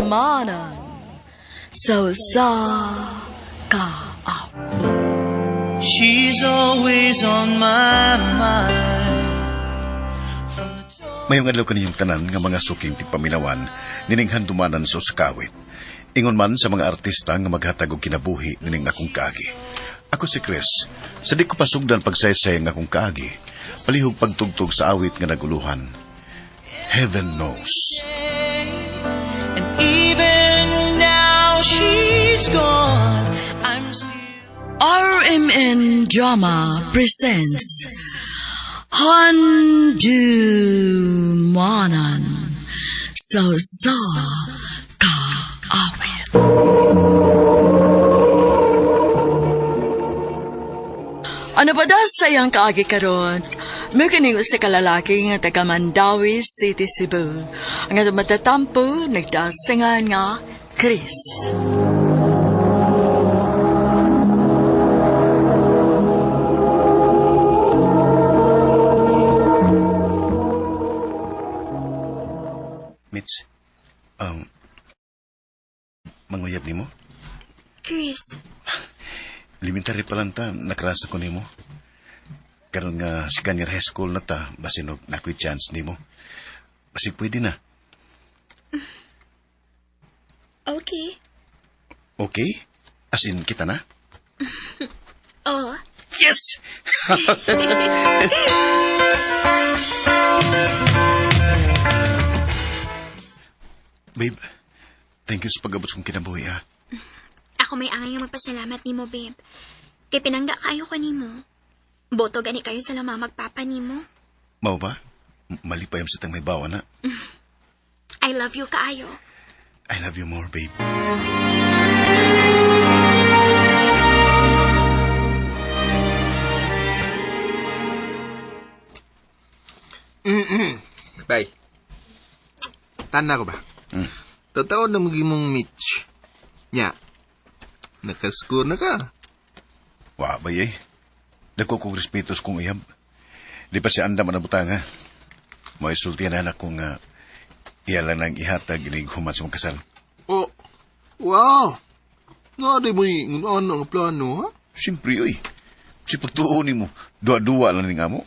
manan. So sa ka. She's always on my mind. Mayong adlaw kaniyong tanan nga mga suking tigpaminawan nininghan dumanan sa usakawit. Ingon man sa mga artista nga maghatag og kinabuhi nining akong kaagi. Ako si Chris. Sa di ko pasugdan pagsaysay nga akong kaagi, palihog pagtugtog sa awit nga naguluhan. Heaven Knows. And even now she's gone. I'm still RMN Drama presents Handumanan So Sa Kaawit. Ano ba da sayang kaagi karon? May kining sa kalalaki nga taga Mandawi City, Cebu. Ang ato matatampo, nagdasingan nga Chris. Mitch, manguyab ni mo? Chris, Elementary pa lang ta, nakrasa ko ni mo. Karon nga second year high school na ta, basin og nakoy chance ni mo. Basi pwede na. okay. Okay? As in, kita na? Oh, Yes! Babe, thank you sa pag-abot kong kinabuhi, ha? ako may angay nga magpasalamat nimo, babe. Kay pinangga kayo ka nimo. Boto gani kayo sa lama magpapa nimo. Mao ba? Malipayam sa tang may bawa na. I love you kaayo. I love you more, babe. Bay. Tanda ko ba? Totoo na magimong Mitch. Nya. Nakascore na ka. Wa ba yay? Dako kong respetos kong uyab. Di pa si Andam na butang, ha? May sultihan anak kong iya lang nang ihatag inig human sa mga kasal. Oh. Wow. Nga di mo yung ano ang plano, ha? Siyempre, uy. Si pagtuon mo, dua-dua lang ning amo.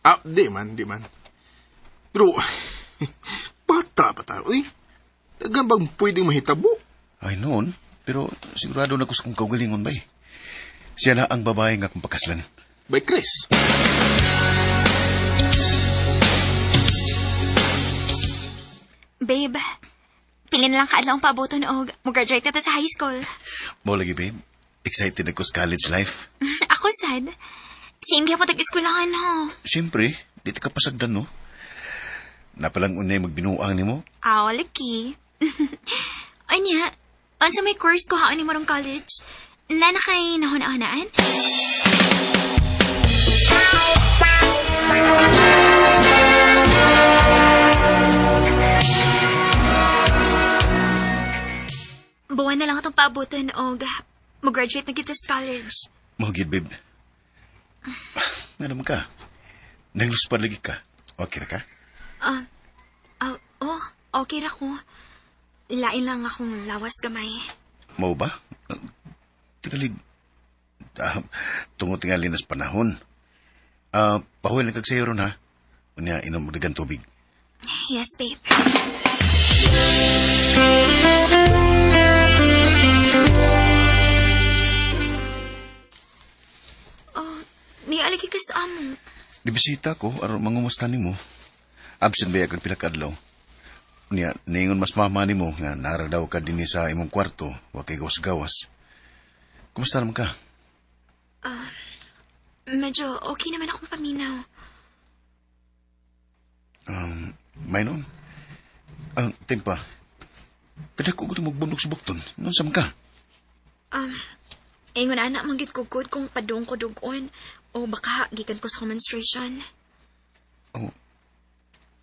Ah, di man. Pero, bata pa tayo, uy. Tagan bang pwedeng mahitabo? Ay, noon. Pero sigurado na gusto kong kaugalingon ba eh. Siya na ang babae nga kong pakaslan. Bay, Chris. Babe, pili na lang kaadlaw ang paaboton og mo-graduate na ta sa high school. Mo lagi, babe. Excited ako sa college life. Ako sad. Same gyapon tag-eskwelahan ho. Siyempre, di ka pasagdan, no? Napalang unay magbinuang ni mo. Aw, laki. Anya, unsa may course ko haon nimo rong college? Na kay nahuna-hunaan? Buwan na lang atong paabutan og mag-graduate na kita sa college. Mahugid, babe. Nga naman ka. Nangluspad lagi ka. Okay na ka? Okay ra ko. Lain lang akong lawas gamay. Mau ba? Tingalig. Tungo tingali nas panahon. Pahuil na kagsayo ron, ha? Unya, inom mo dagang tubig. Yes, babe. Nialagi ka sa amo. Dibisita ko, aron mangumusta ni mo. Absent ba kag pila ka adlaw? Unya, ningon mas mama ni mo nga nara daw ka dinhi sa imong kwarto, wa kay gawas-gawas. Kumusta naman ka? Medyo okay naman akong paminaw. Mayroon? Tempa, kada ko gusto magbundok sa bukton. Noon sa ka? Ingon anak manggit kugod kung padung ko dugon o baka gikan ko sa menstruation.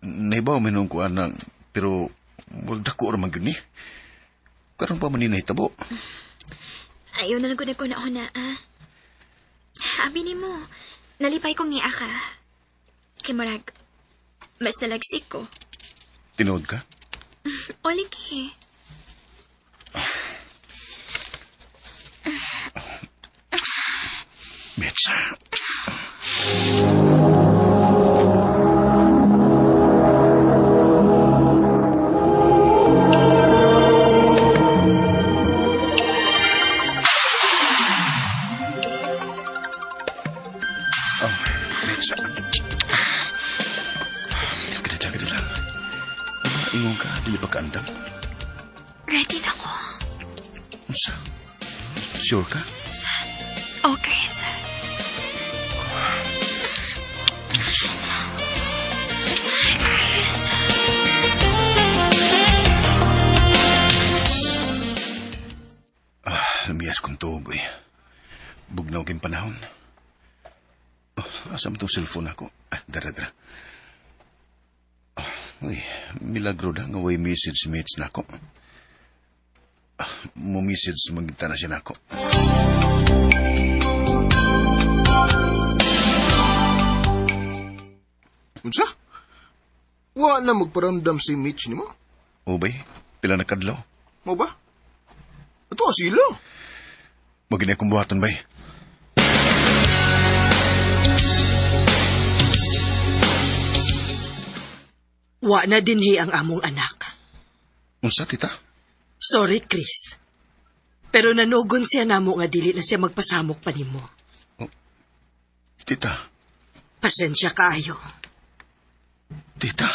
Naibaw minong ko anang, pero wag dako ra man gud ni. Karon pa man ni nahitabo. Ayaw na lang ko na una, Abi ni mo, nalipay kong niya ka. Kay marag, mas nalagsik ko. Tinood ka? O, ligi. Mitch. Oh, Mitch. Jaga lang. Ingon ka, dili pa kaandam. Ready na ko. Unsa? Sure ka? Oh, Chris. Chris. Lumiyas kong tuboy. Bugnaw kayong panahon. Oh, asam itong cellphone ako. Dara. Uy, milagro na nga way message mates na ako. Mo-message magita na siya na ako. Unsa? Wa na magparamdam si Mitch ni mo? O bay, pila na kadlaw. Mo ba? Ito sila. Maginay kong buhaton bay. Wa na dinhi ang among anak. Unsa, tita? Sorry, Chris. Pero nanugon siya namo nga dili na siya magpasamok pa nimo. Tita? Pasensya kaayo. Tita?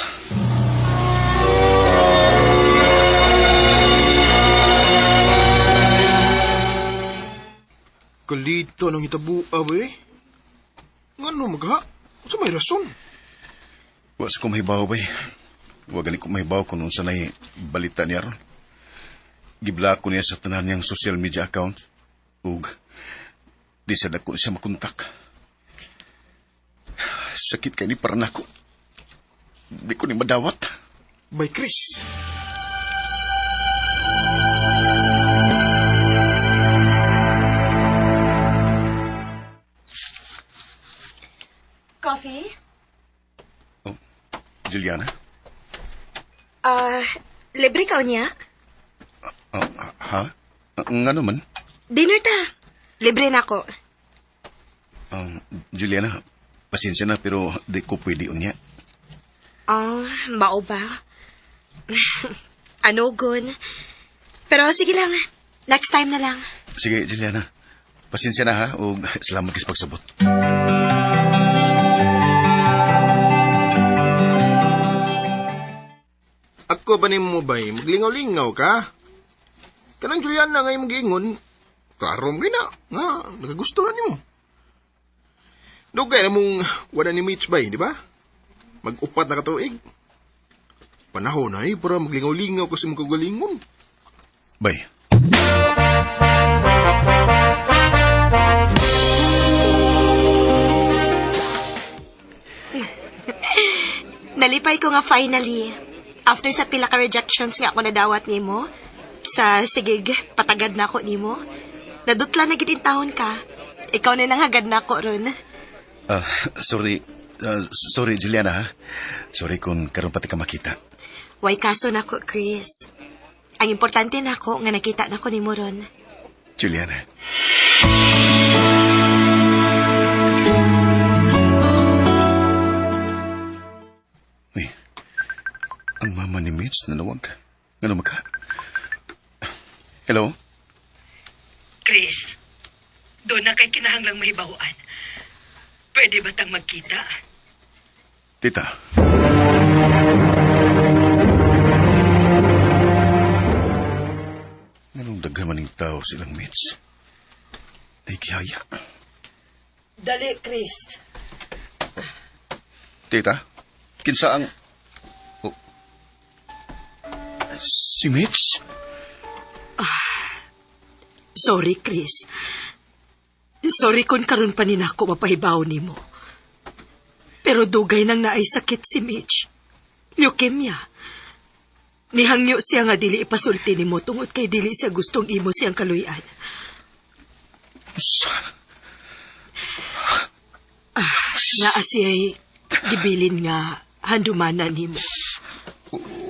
Kalito ng hitabua ba eh? Ngano magha? Sa may rason. Was ko mahibaw bay. Huwag ko mahibaw kung unsa na'y balita niya ron. Gibla ko niya sa tanan niyang social media account. Ug, di sa dako siya makontak. Sakit kay ni para nako. Di ko ni madawat. By Chris. Coffee? Oh, Juliana? Libre ka niya? Ha? Nga naman? Dinner ta. Libre na ako. Juliana, pasensya na pero di ko pwede unya. Mao ba? Anugon. Pero sige lang. Next time na lang. Sige, Juliana. Pasensya na ha o salamat kasi pagsabot. Ako ba ni mo ba maglingaw-lingaw ka? Kanang Juliana nga yung mag-ingon, klaro mo na, nga, nagagusto na ni mo. Dugay na mong wala ni Mitch ba, di ba? Mag-upat na katuig. Panahon na para maglingaw-lingaw kasi mong kagalingon. Bay. Nalipay ko nga finally. After sa pila ka rejections nga ako nadawat nimo, sa sigig patagad na ako nimo. Nadutla na gid intawon ka. Ikaw na nanghagad na ako ron. Sorry. Sorry, Juliana ha. Sorry kung karon pati ka makita. Way kaso na ko, Chris. Ang importante na ako nga nakita na ko nimo ron. Juliana. Uy, ang mama ni Mitch nanawag. Ano maka? Hello? Chris, doon na kay kinahanglang mahibawan. Pwede ba tang magkita? Tita. Anong daghan maning tao silang Mitch? Ay kihaya. Dali, Chris. Tita, kinsa ang... Oh. Si Mitch? Sorry, Chris. Sorry kung karon pa ninako mapahibaw nimo. Pero dugay nang naay sakit si Mitch. Leukemia. Nihangyo siya nga dili ipasulti nimo tungod kay dili siya gustong imo siyang kaluyan. Naa siya'y gibilin nga handumanan nimo.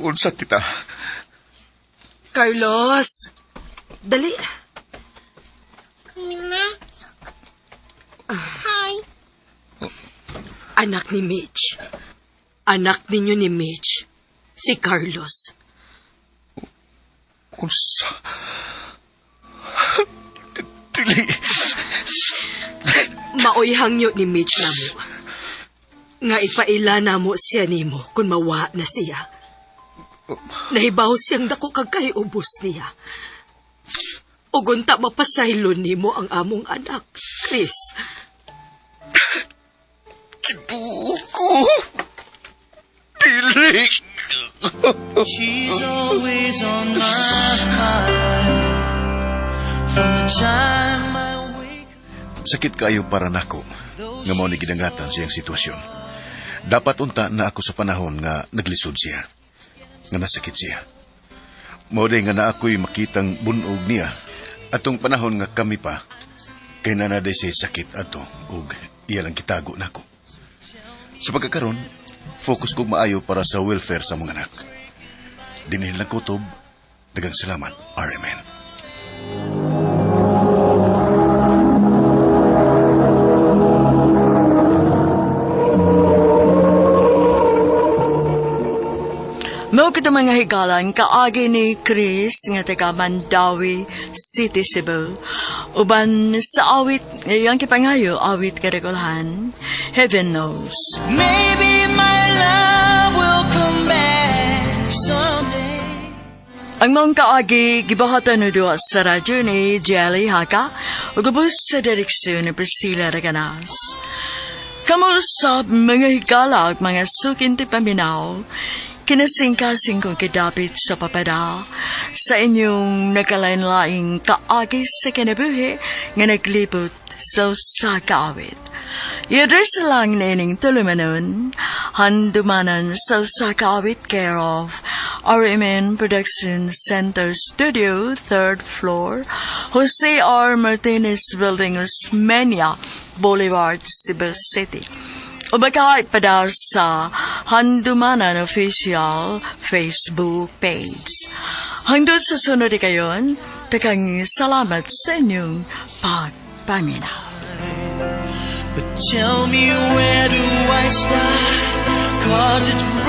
Unsa, tita? Carlos! Dali. Anak ni Mitch. Anak ninyo ni Mitch. Si Carlos. Unsa? Dili. Maoy hangyo ni Mitch na mo. Nga ipaila na mo siya nimo kung mawa na siya. Nahibaw siyang dako kag kay ubos niya. Ugunta mapasaylon nimo ang among anak, Chris. Kiduo ko. Dili. She's always on my mind. From the time I wake Sakit kayo para nako nga mao ni gidangatan siyang sitwasyon. Dapat unta na ako sa panahon nga naglisod siya. Nga nasakit siya. Mao day nga na ako'y makitang bunog niya atong panahon nga kami pa kay nanaday siya sakit ato ug iya lang kitago nako. Sa pagkakaroon, focus kong maayo para sa welfare sa mga anak. Dinihil ng kutob, dagang salamat, RMN. Mao kita mga higalan kaagi ni Chris nga taga Mandawi City, Cebu. Uban sa awit ngayong kipangayo awit kadagolhan, Heaven Knows. maybe my love will come back someday. Ang mong kaagi gibahatan no duwa sa radyo ni Jelly Haka ug ubos sa direksyon ni Priscilla Raganas. Kamusta mga higala ug mga sukin ti paminaw? Kinasingkasing kong kidapit sa papada sa inyong nagkalain-laing kaagi sa kinabuhi nga naglibot sa kaawit. I-address lang na ining tulumanon, handumanan sa kaawit care of RMN Production Center Studio, 3rd floor, Jose R. Martinez Building, Osmeña Boulevard, Cebu City. O baka ipadar sa Handumanan Official Facebook page. Hanggang sa sunod kayon, takang salamat sa inyong pagpaminaw. But tell me, where do I start? 'Cause it's